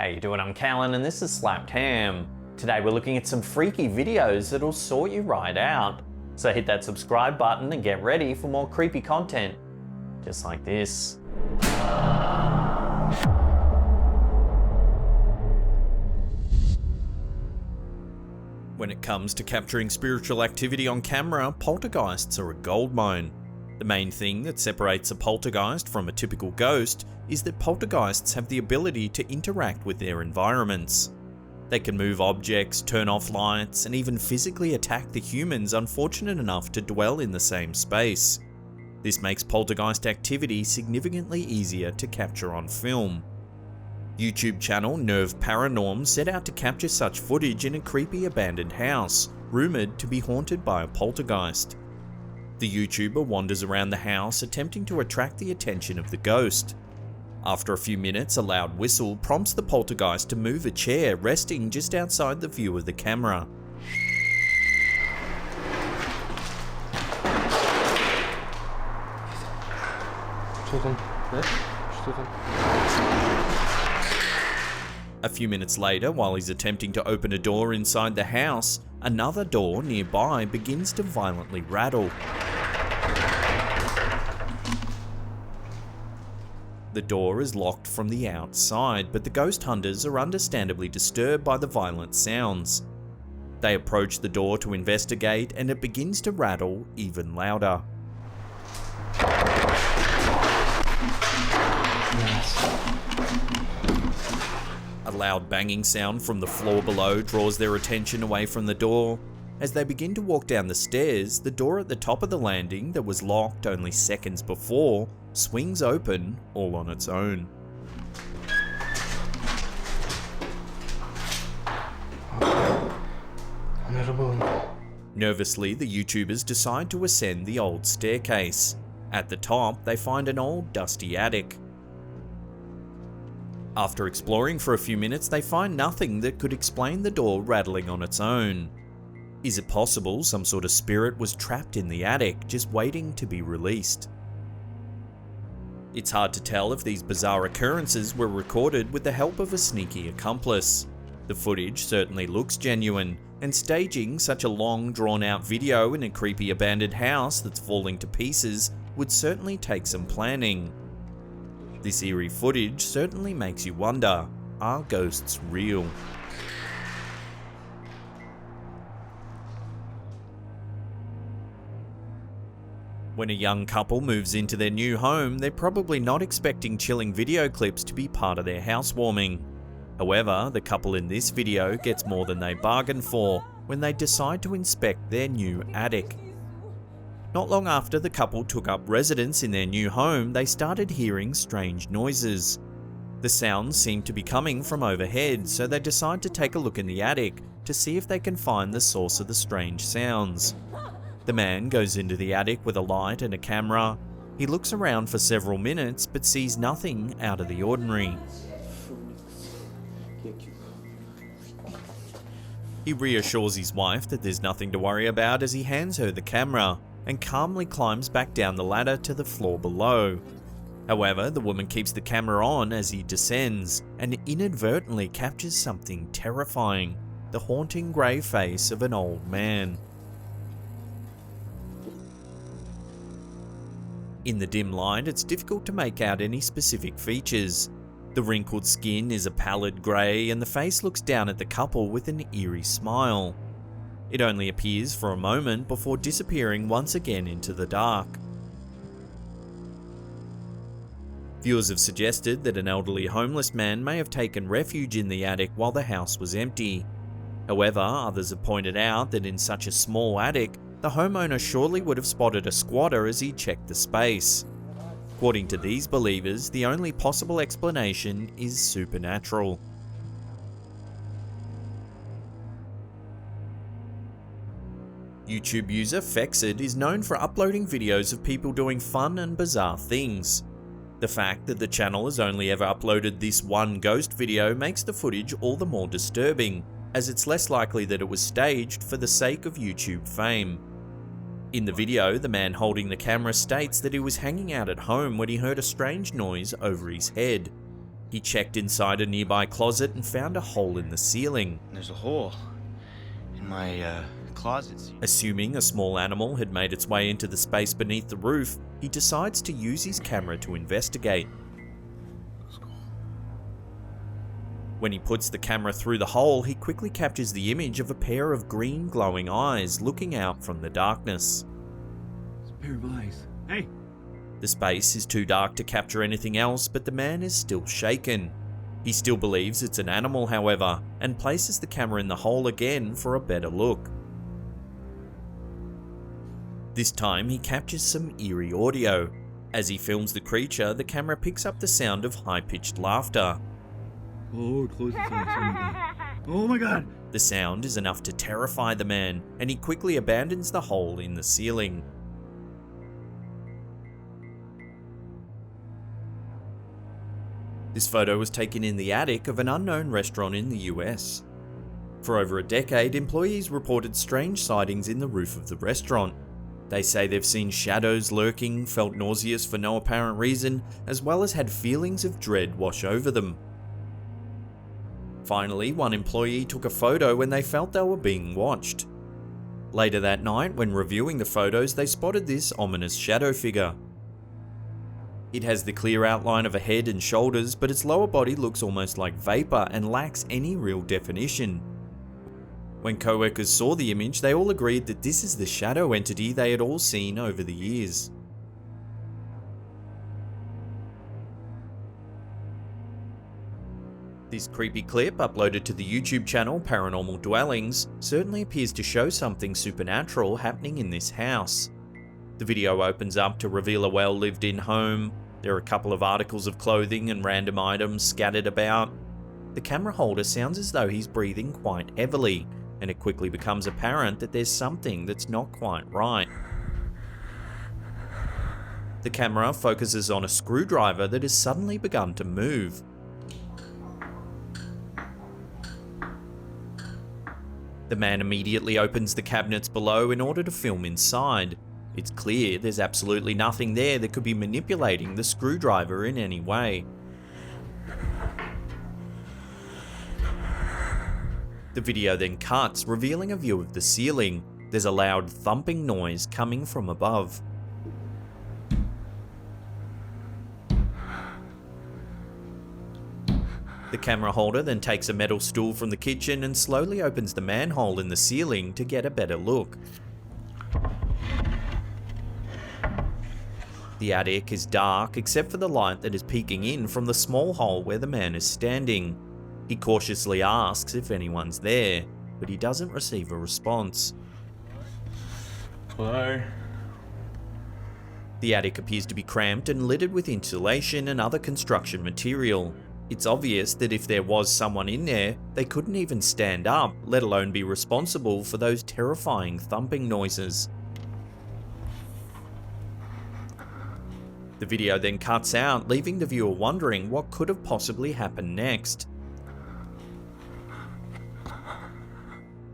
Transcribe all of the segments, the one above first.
you doing? I'm Callan and this is Slapped Ham. Today we're looking at some freaky videos that'll sort you right out. So hit that subscribe button and get ready for more creepy content, just like this. When it comes to capturing spiritual activity on camera, poltergeists are a goldmine. The main thing that separates a poltergeist from a typical ghost is that poltergeists have the ability to interact with their environments. They can move objects, turn off lights, and even physically attack the humans unfortunate enough to dwell in the same space. This makes poltergeist activity significantly easier to capture on film. YouTube channel Nerve Paranorm set out to capture such footage in a creepy abandoned house, rumoured to be haunted by a poltergeist. The YouTuber wanders around the house attempting to attract the attention of the ghost. After a few minutes, a loud whistle prompts the poltergeist to move a chair resting just outside the view of the camera. A few minutes later, while he's attempting to open a door inside the house, another door nearby begins to violently rattle. The door is locked from the outside, but the ghost hunters are understandably disturbed by the violent sounds. They approach the door to investigate, and it begins to rattle even louder. A loud banging sound from the floor below draws their attention away from the door. As they begin to walk down the stairs, the door at the top of the landing that was locked only seconds before swings open all on its own. Nervously, the YouTubers decide to ascend the old staircase. At the top, they find an old dusty attic. After exploring for a few minutes, they find nothing that could explain the door rattling on its own. Is it possible some sort of spirit was trapped in the attic, just waiting to be released? It's hard to tell if these bizarre occurrences were recorded with the help of a sneaky accomplice. The footage certainly looks genuine, and staging such a long, drawn-out video in a creepy abandoned house that's falling to pieces would certainly take some planning. This eerie footage certainly makes you wonder, are ghosts real? When a young couple moves into their new home, they're probably not expecting chilling video clips to be part of their housewarming. However, the couple in this video gets more than they bargained for when they decide to inspect their new attic. Not long after the couple took up residence in their new home, they started hearing strange noises. The sounds seemed to be coming from overhead, so they decide to take a look in the attic to see if they can find the source of the strange sounds. The man goes into the attic with a light and a camera. He looks around for several minutes but sees nothing out of the ordinary. He reassures his wife that there's nothing to worry about as he hands her the camera and calmly climbs back down the ladder to the floor below. However, the woman keeps the camera on as he descends and inadvertently captures something terrifying, the haunting grey face of an old man. In the dim light, it's difficult to make out any specific features. The wrinkled skin is a pallid grey and the face looks down at the couple with an eerie smile. It only appears for a moment before disappearing once again into the dark. Viewers have suggested that an elderly homeless man may have taken refuge in the attic while the house was empty. However, others have pointed out that in such a small attic, the homeowner surely would have spotted a squatter as he checked the space. According to these believers, the only possible explanation is supernatural. YouTube user Fexed is known for uploading videos of people doing fun and bizarre things. The fact that the channel has only ever uploaded this one ghost video makes the footage all the more disturbing, as it's less likely that it was staged for the sake of YouTube fame. In the video, the man holding the camera states that he was hanging out at home when he heard a strange noise over his head. He checked inside a nearby closet and found a hole in the ceiling. There's a hole in my closets. Assuming a small animal had made its way into the space beneath the roof, he decides to use his camera to investigate. When he puts the camera through the hole, he quickly captures the image of a pair of green glowing eyes looking out from the darkness. It's a pair of eyes. Hey! The space is too dark to capture anything else, but the man is still shaken. He still believes it's an animal, however, and places the camera in the hole again for a better look. This time he captures some eerie audio. As he films the creature, the camera picks up the sound of high-pitched laughter. Oh, close its eyes. Oh my god! The sound is enough to terrify the man, and he quickly abandons the hole in the ceiling. This photo was taken in the attic of an unknown restaurant in the US. For over a decade, employees reported strange sightings in the roof of the restaurant. They say they've seen shadows lurking, felt nauseous for no apparent reason, as well as had feelings of dread wash over them. Finally, one employee took a photo when they felt they were being watched. Later that night, when reviewing the photos, they spotted this ominous shadow figure. It has the clear outline of a head and shoulders, but its lower body looks almost like vapor and lacks any real definition. When co-workers saw the image, they all agreed that this is the shadow entity they had all seen over the years. This creepy clip, uploaded to the YouTube channel Paranormal Dwellings, certainly appears to show something supernatural happening in this house. The video opens up to reveal a well-lived-in home. There are a couple of articles of clothing and random items scattered about. The camera holder sounds as though he's breathing quite heavily, and it quickly becomes apparent that there's something that's not quite right. The camera focuses on a screwdriver that has suddenly begun to move. The man immediately opens the cabinets below in order to film inside. It's clear there's absolutely nothing there that could be manipulating the screwdriver in any way. The video then cuts, revealing a view of the ceiling. There's a loud thumping noise coming from above. The camera holder then takes a metal stool from the kitchen and slowly opens the manhole in the ceiling to get a better look. The attic is dark except for the light that is peeking in from the small hole where the man is standing. He cautiously asks if anyone's there, but he doesn't receive a response. Hello? The attic appears to be cramped and littered with insulation and other construction material. It's obvious that if there was someone in there, they couldn't even stand up, let alone be responsible for those terrifying thumping noises. The video then cuts out, leaving the viewer wondering what could have possibly happened next.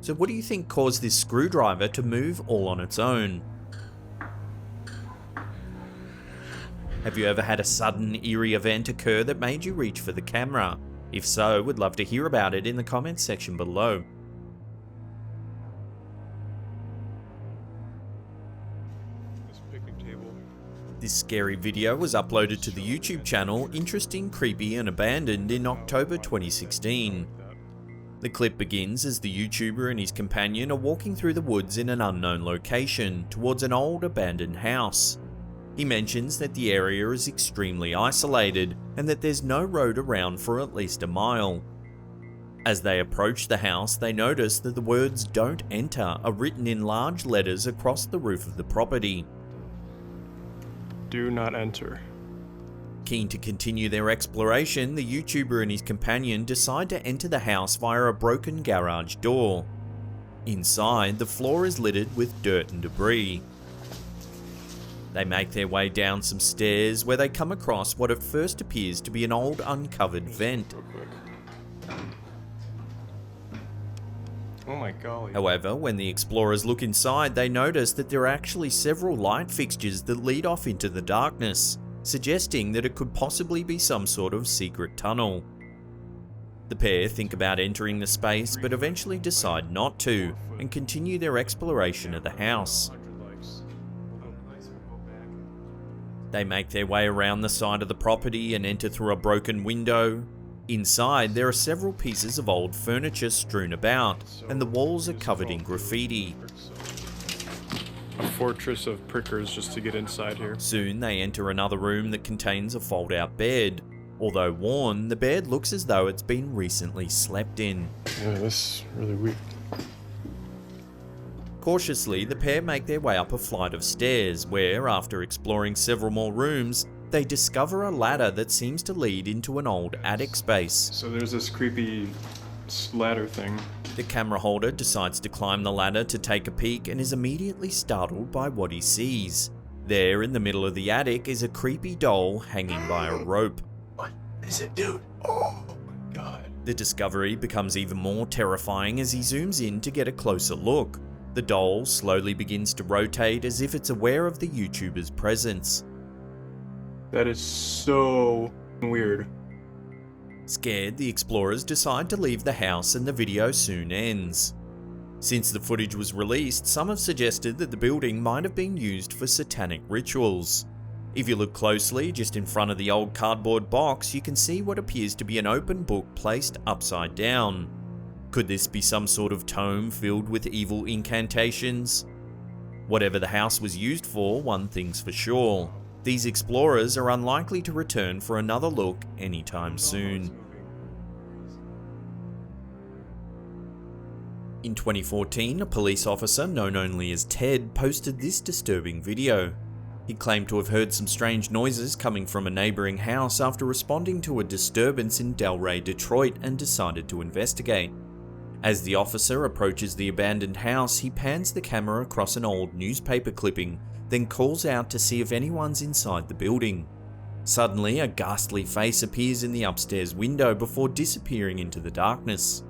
So what do you think caused this screwdriver to move all on its own? Have you ever had a sudden, eerie event occur that made you reach for the camera? If so, we'd love to hear about it in the comments section below. This scary video was uploaded to the YouTube channel Interesting, Creepy and Abandoned in October 2016. The clip begins as the YouTuber and his companion are walking through the woods in an unknown location towards an old abandoned house. He mentions that the area is extremely isolated and that there's no road around for at least a mile. As they approach the house, they notice that the words "Don't enter" are written in large letters across the roof of the property. Do not enter. Keen to continue their exploration, the YouTuber and his companion decide to enter the house via a broken garage door. Inside, the floor is littered with dirt and debris. They make their way down some stairs where they come across what at first appears to be an old uncovered vent. Oh my golly. However, when the explorers look inside, they notice that there are actually several light fixtures that lead off into the darkness. suggesting that it could possibly be some sort of secret tunnel. The pair think about entering the space, but eventually decide not to, and continue their exploration of the house. They make their way around the side of the property and enter through a broken window. Inside, there are several pieces of old furniture strewn about, and the walls are covered in graffiti. A fortress of prickers just to get inside here. Soon they enter another room that contains a fold-out bed. Although worn, the bed looks as though it's been recently slept in. Yeah, this is really weak. Cautiously, the pair make their way up a flight of stairs where, after exploring several more rooms, they discover a ladder that seems to lead into an old attic space. So there's this creepy ladder thing. The camera holder decides to climb the ladder to take a peek and is immediately startled by what he sees. There, in the middle of the attic, is a creepy doll hanging by a rope. What is it, dude? Oh my god. The discovery becomes even more terrifying as he zooms in to get a closer look. The doll slowly begins to rotate as if it's aware of the YouTuber's presence. That is so weird. Scared, the explorers decide to leave the house and the video soon ends. Since the footage was released, some have suggested that the building might have been used for satanic rituals. If you look closely, just in front of the old cardboard box, you can see what appears to be an open book placed upside down. Could this be some sort of tome filled with evil incantations? Whatever the house was used for, one thing's for sure. These explorers are unlikely to return for another look anytime soon. In 2014, a police officer known only as Ted posted this disturbing video. He claimed to have heard some strange noises coming from a neighbouring house after responding to a disturbance in Delray, Detroit, and decided to investigate. As the officer approaches the abandoned house, he pans the camera across an old newspaper clipping, then calls out to see if anyone's inside the building. Suddenly, a ghastly face appears in the upstairs window before disappearing into the darkness.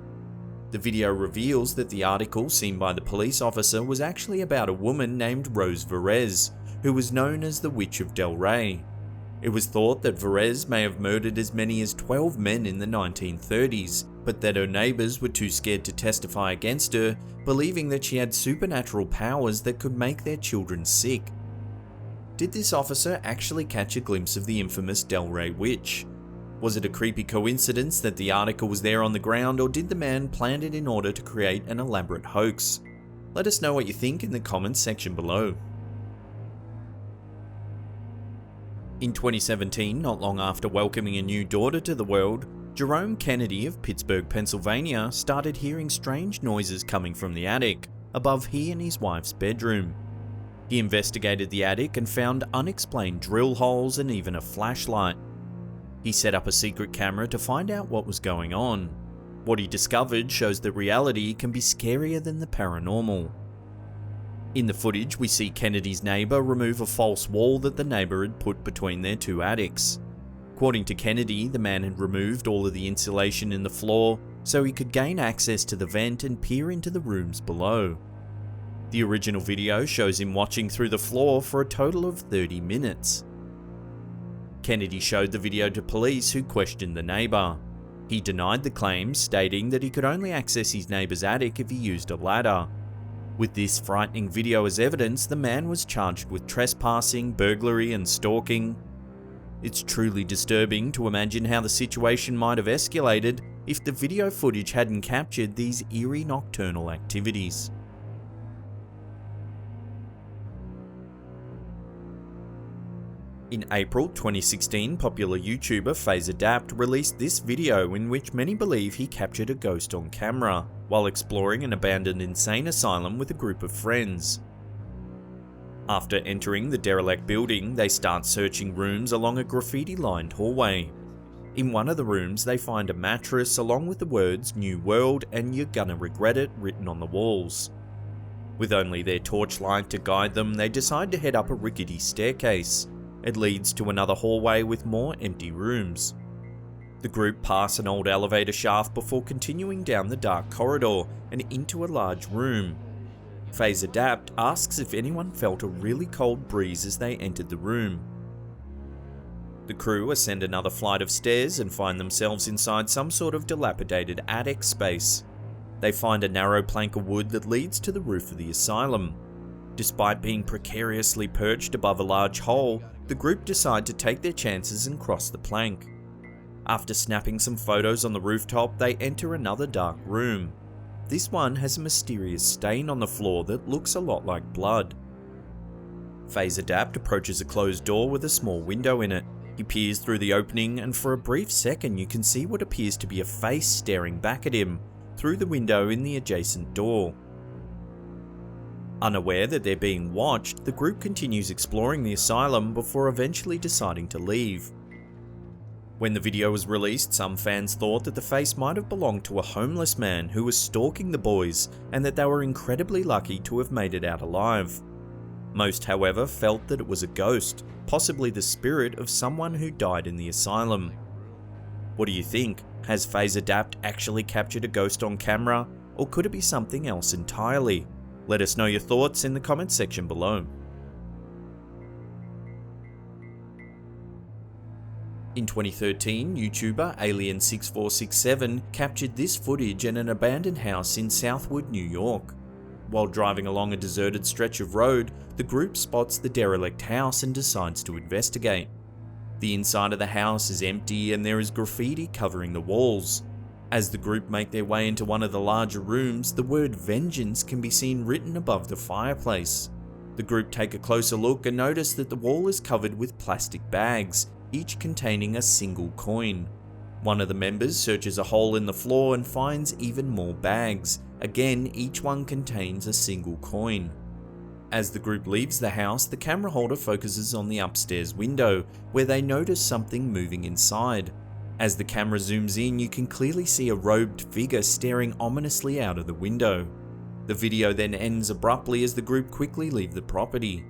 The video reveals that the article seen by the police officer was actually about a woman named Rose Verez, who was known as the Witch of Delray. It was thought that Verez may have murdered as many as 12 men in the 1930s, but that her neighbours were too scared to testify against her, believing that she had supernatural powers that could make their children sick. Did this officer actually catch a glimpse of the infamous Delray witch? Was it a creepy coincidence that the article was there on the ground, or did the man plan it in order to create an elaborate hoax? Let us know what you think in the comments section below. In 2017, not long after welcoming a new daughter to the world, Jerome Kennedy of Pittsburgh, Pennsylvania started hearing strange noises coming from the attic, above he and his wife's bedroom. He investigated the attic and found unexplained drill holes and even a flashlight. He set up a secret camera to find out what was going on. What he discovered shows that reality can be scarier than the paranormal. In the footage, we see Kennedy's neighbour remove a false wall that the neighbour had put between their two attics. According to Kennedy, the man had removed all of the insulation in the floor so he could gain access to the vent and peer into the rooms below. The original video shows him watching through the floor for a total of 30 minutes. Kennedy showed the video to police, who questioned the neighbour. He denied the claims, stating that he could only access his neighbour's attic if he used a ladder. With this frightening video as evidence, the man was charged with trespassing, burglary and stalking. It's truly disturbing to imagine how the situation might have escalated if the video footage hadn't captured these eerie nocturnal activities. In April 2016, popular YouTuber FazeAdapt released this video in which many believe he captured a ghost on camera while exploring an abandoned insane asylum with a group of friends. After entering the derelict building, they start searching rooms along a graffiti-lined hallway. In one of the rooms, they find a mattress along with the words "New World" and "You're gonna regret it" written on the walls. With only their torchlight to guide them, they decide to head up a rickety staircase. It leads to another hallway with more empty rooms. The group pass an old elevator shaft before continuing down the dark corridor and into a large room. FazeAdapt asks if anyone felt a really cold breeze as they entered the room. The crew ascend another flight of stairs and find themselves inside some sort of dilapidated attic space. They find a narrow plank of wood that leads to the roof of the asylum. Despite being precariously perched above a large hole, the group decide to take their chances and cross the plank. After snapping some photos on the rooftop, they enter another dark room. This one has a mysterious stain on the floor that looks a lot like blood. FaZe Adapt approaches a closed door with a small window in it. He peers through the opening, and for a brief second you can see what appears to be a face staring back at him through the window in the adjacent door. Unaware that they're being watched, the group continues exploring the asylum before eventually deciding to leave. When the video was released, some fans thought that the face might have belonged to a homeless man who was stalking the boys, and that they were incredibly lucky to have made it out alive. Most, however, felt that it was a ghost, possibly the spirit of someone who died in the asylum. What do you think? Has FaZe Adapt actually captured a ghost on camera, or could it be something else entirely? Let us know your thoughts in the comments section below. In 2013, YouTuber Alien6467 captured this footage in an abandoned house in Southwood, New York. While driving along a deserted stretch of road, the group spots the derelict house and decides to investigate. The inside of the house is empty and there is graffiti covering the walls. As the group make their way into one of the larger rooms, the word vengeance can be seen written above the fireplace. The group take a closer look and notice that the wall is covered with plastic bags, each containing a single coin. One of the members searches a hole in the floor and finds even more bags. Again, each one contains a single coin. As the group leaves the house, the camera holder focuses on the upstairs window, where they notice something moving inside. As the camera zooms in, you can clearly see a robed figure staring ominously out of the window. The video then ends abruptly as the group quickly leave the property.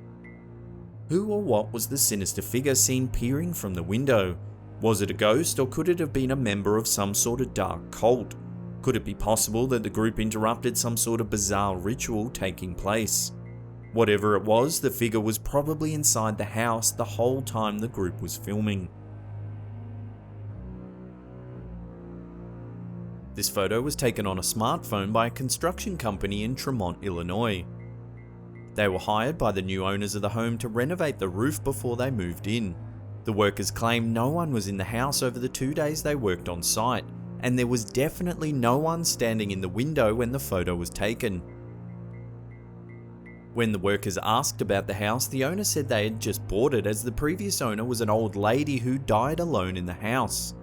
Who or what was the sinister figure seen peering from the window? Was it a ghost, or could it have been a member of some sort of dark cult? Could it be possible that the group interrupted some sort of bizarre ritual taking place? Whatever it was, the figure was probably inside the house the whole time the group was filming. This photo was taken on a smartphone by a construction company in Tremont, Illinois. They were hired by the new owners of the home to renovate the roof before they moved in. The workers claim no one was in the house over the 2 days they worked on site, and there was definitely no one standing in the window when the photo was taken. When the workers asked about the house, the owner said they had just bought it as the previous owner was an old lady who died alone in the house.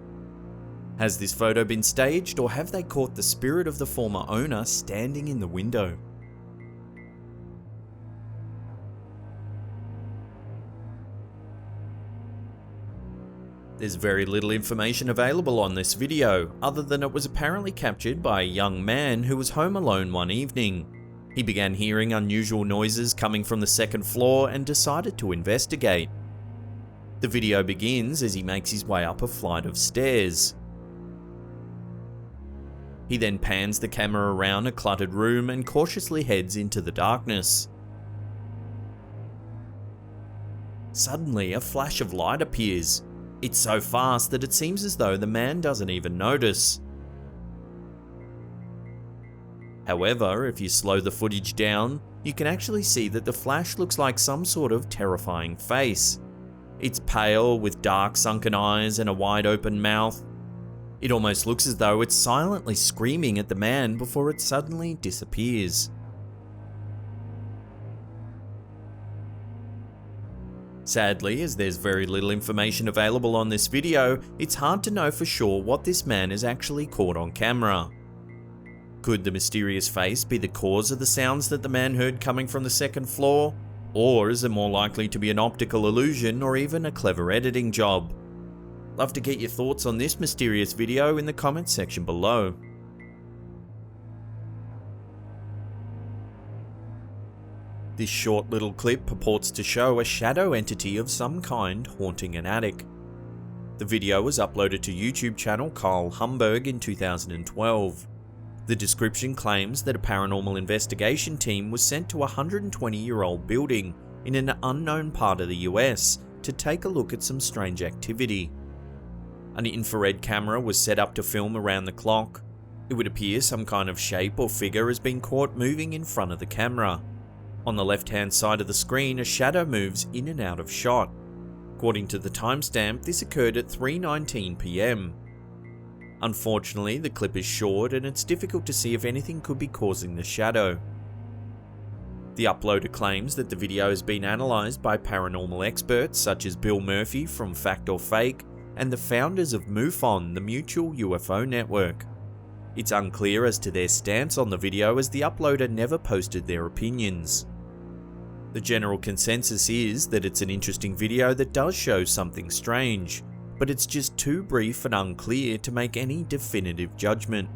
Has this photo been staged, or have they caught the spirit of the former owner standing in the window? There's very little information available on this video, other than it was apparently captured by a young man who was home alone one evening. He began hearing unusual noises coming from the second floor and decided to investigate. The video begins as he makes his way up a flight of stairs. He then pans the camera around a cluttered room and cautiously heads into the darkness. Suddenly, a flash of light appears. It's so fast that it seems as though the man doesn't even notice. However, if you slow the footage down, you can actually see that the flash looks like some sort of terrifying face. It's pale with dark sunken eyes and a wide open mouth. It almost looks as though it's silently screaming at the man before it suddenly disappears. Sadly, as there's very little information available on this video, it's hard to know for sure what this man has actually caught on camera. Could the mysterious face be the cause of the sounds that the man heard coming from the second floor? Or is it more likely to be an optical illusion or even a clever editing job? Love to get your thoughts on this mysterious video in the comments section below. This short little clip purports to show a shadow entity of some kind haunting an attic. The video was uploaded to YouTube channel Kyle Humberg in 2012. The description claims that a paranormal investigation team was sent to a 120-year-old building in an unknown part of the US to take a look at some strange activity. An infrared camera was set up to film around the clock. It would appear some kind of shape or figure has been caught moving in front of the camera. On the left-hand side of the screen, a shadow moves in and out of shot. According to the timestamp, this occurred at 3:19 PM. Unfortunately, the clip is short and it's difficult to see if anything could be causing the shadow. The uploader claims that the video has been analysed by paranormal experts such as Bill Murphy from Fact or Fake and the founders of MUFON, the Mutual UFO Network. It's unclear as to their stance on the video as the uploader never posted their opinions. The general consensus is that it's an interesting video that does show something strange, but it's just too brief and unclear to make any definitive judgment.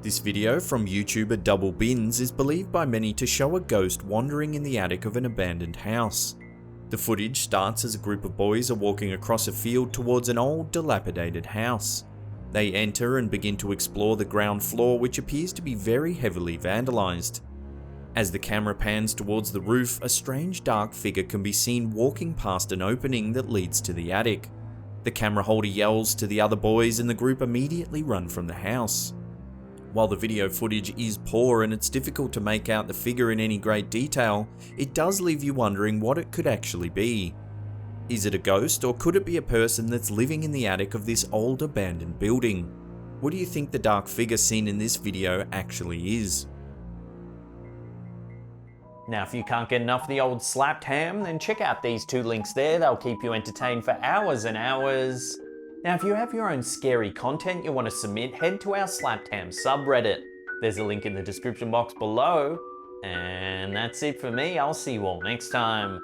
This video from YouTuber Double Bins is believed by many to show a ghost wandering in the attic of an abandoned house. The footage starts as a group of boys are walking across a field towards an old, dilapidated house. They enter and begin to explore the ground floor, which appears to be very heavily vandalized. As the camera pans towards the roof, a strange dark figure can be seen walking past an opening that leads to the attic. The camera holder yells to the other boys and the group immediately run from the house. While the video footage is poor and it's difficult to make out the figure in any great detail, it does leave you wondering what it could actually be. Is it a ghost, or could it be a person that's living in the attic of this old abandoned building? What do you think the dark figure seen in this video actually is? Now, if you can't get enough of the old slapped ham, then check out these two links there. They'll keep you entertained for hours and hours. Now, if you have your own scary content you want to submit, head to our Slapped Ham subreddit. There's a link in the description box below. And that's it for me. I'll see you all next time.